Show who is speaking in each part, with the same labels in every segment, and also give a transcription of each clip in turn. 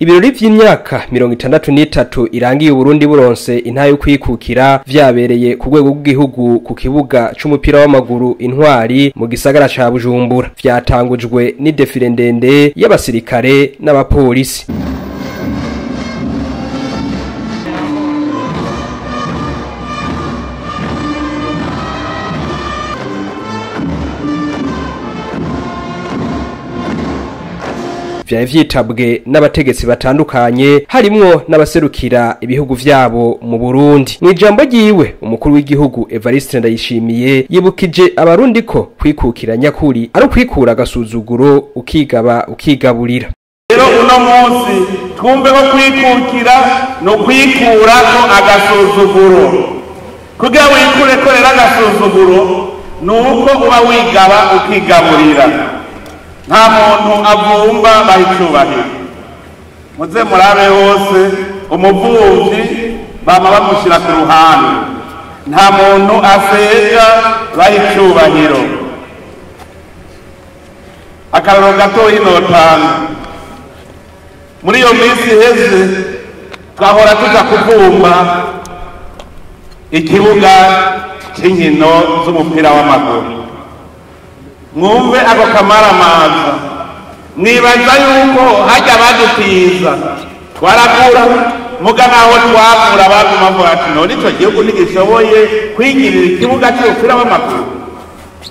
Speaker 1: Ibirori vy'imyaka 63 irangiye Burundi buronse intayo kwikukira vyabereye ku rwego rw'igihugu ku kibuga c'umupira w'amaguru Intwari mu gisagara ca Bujumbura. Vyatangujwe ni defile ndende y'abasirikare n'abapolisi. Vyari vyitabwe n'abategetsi batandukanye harimwo n'abaserukira ibihugu vyabo mu Burundi. Mwijambo ryiwe umukuru w'igihugu Evariste Ndayishimiye yibukije abarundi ko kwikukira nyakuri ari kwikura agasuzuguro ukigaba ukigaburira.
Speaker 2: Rero uno munsi twumve ko kwikukira no kwikura ko agasuzuguro. Kugira wikure ko rero agasuzuguro nuko uba wigaba ukigaburira. Nta muntu avumba bahicubahira. Muze murabe hose umuvumvyi bama bamushira ku ruhande. Nta muntu asega bahicubahiro. Akararo gato inotanga. Muri iyo minsi heze twahora tuja kuvumba ikibuga c'inkino z'umupira w'amaguru. Mwumve ako kamaramaza nibaza yuko hajya badutiza twarakura muga naho twakura baguma ngo ati none ico gihugu ntigishoboye kwigirira ikibuga cy'umupira w'amaguru.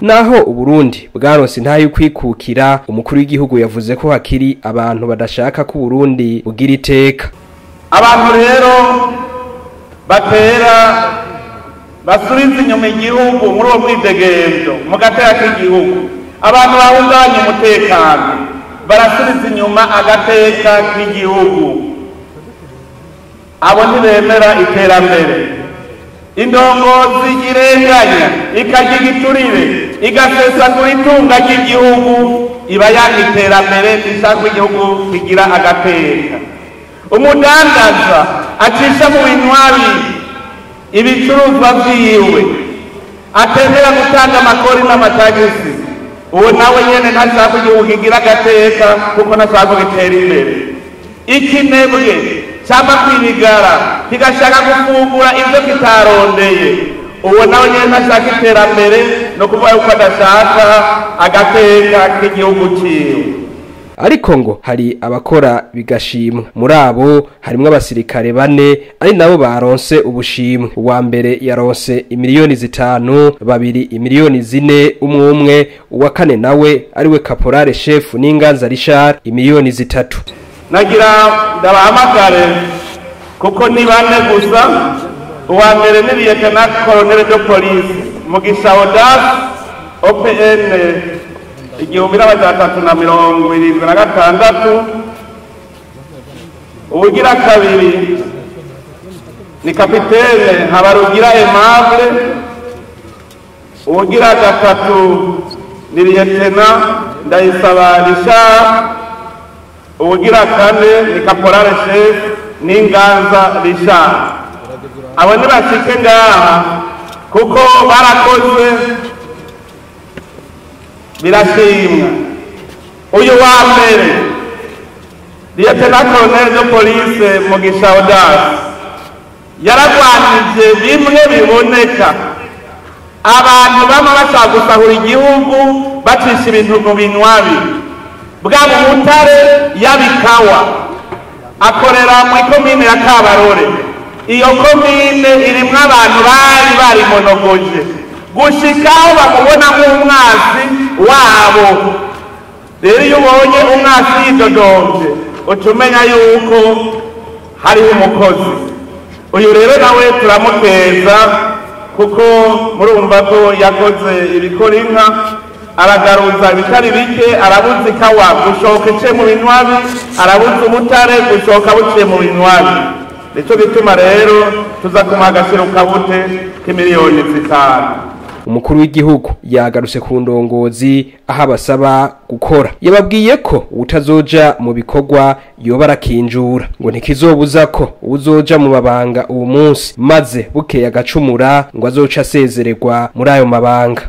Speaker 1: Naho Uburundi bwaronse ntayo kwikukira, umukuru w'igihugu yavuze ko hakiri abantu badashaka ko Burundi bugira iteka.
Speaker 2: Abantu rero batera basubiza inyuma igihugu muri uwo mwidegemvyo mu gateka k'igihugu. Abantu bahungabanya umutekano barasubiza inyuma agateka k'igihugu. Abo ntibemera iterambere. Indongozi irenganya ikarya igiturire igasesagura itunga ry'igihugu iba yanga iterambere ishaka igihugu kigira agateka. Umudandaza acisha mu binwabi ibicuruzwa vyiwe atembera gutanga amakori n'amatagisi, uwo nawe nyene ntashaka igihugu kigira agateka kuko ntashaka gitera imbere. Ikinebwe cyangwa kwibigara kigashaka gufungura ivyo kitarondeye, uwo nawe nyene ntashaka iterambere no kuvuga yuko adashaka agateka k'igihugu ciwe.
Speaker 1: Ariko ngo hari abakora bigashimwa. Muri abo harimwo abasirikare 4 ari nabo baronse ubushimwe. Uwa mbere yaronse imiliyoni 5, babiri imiliyoni 4, umwe uwa kane nawe ari we Caporal Chef Ninganza Richard imiliyoni 3.
Speaker 2: Nagira ndabahamagare kuko ni 4 gusa. Uwa mbere ni Lieutenant Colonel de Police Mugisha Odas OPN 1376. Uwugira kabiri ni Kapitene Habarugira Aimable. Uwugira gatatu ni Lieutenant Ndayisaba Richard. Uwugira kane ni Caporal Chef Ninganza Richard. Abo ntibashike ngaha kuko barakoze birashimwa. Uyu wa mbere Lieutenant Colonel de Police Mugisha Odas yaragwanije bimwe biboneka abantu bama bashaka gusahura igihugu bacisha ibintu mu binwabi bwabo mutare yabikawa. Akorera mu komine ya Kabarore. Iyo komine irimwo abantu bari monogoje gushikaho bamubona nk'umwasi wabo. Rero iyo ubonye umwasi yidodomvye ucumenya yuko hariho umukozi. Uyu rero nawe turamuteza kuko murumva ko yakoze ibikora inka, aragaruza bitari bike, arabuza ikawa gushoka ice mu binwabi, arabuza umutare gushoka buciye mu binwabi. Nico bituma rero tuza kumuha agaciro kabute k'imiliyoni 5.
Speaker 1: Umukuru w'igihugu yagarutse ku ndongozi aho abasaba gukora. Yababwiye ko utazoja mu bikorwa yoba arakinjura, ngo ntikizobuza ko uzoja mu mabanga uwo munsi maze bukeye agacumura ngo azoca asezererwa muri ayo mabanga.